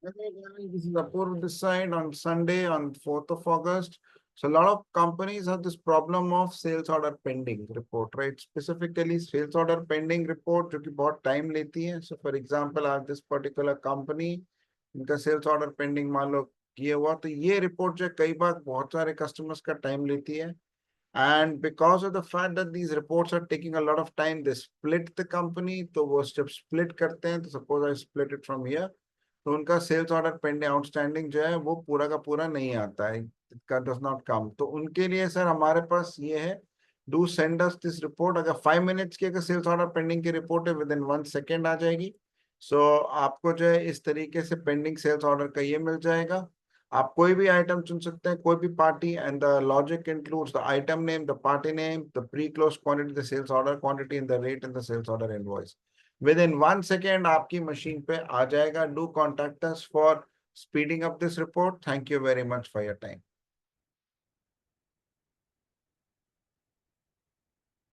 Okay, this is apoorv this side on Sunday on 4th of August. So a lot of companies have this problem of sales order pending report, right? Specifically sales order pending report जो कि बहुत time लेती है. So for example, आज this particular company इनका sales order pending मान लो किए हुआ, तो ये report जो है कई बार बहुत सारे customers का time लेती है. And because of the fact that these reports are taking a lot of time, they split the company. तो वो जब split करते हैं, तो suppose I split it from here, तो उनका सेल्स ऑर्डर पेंडिंग आउटस्टैंडिंग जो है वो पूरा का पूरा नहीं आता है, का डज नॉट कम. तो उनके लिए सर हमारे पास ये है, do send us this report. अगर 5 मिनट्स की अगर सेल्स ऑर्डर पेंडिंग की रिपोर्ट है, विद इन 1 सेकेंड आ जाएगी. सो आपको जो है इस तरीके से पेंडिंग सेल्स ऑर्डर का ये मिल जाएगा. आप कोई भी आइटम चुन सकते हैं, कोई भी party, and the logic includes the item name, the party name, the pre close quantity, the sales order quantity, and the rate in the sales order invoice. Within 1 second आपकी machine पे आ जाएगा. Do contact us for speeding up this report. Thank you very much for your time.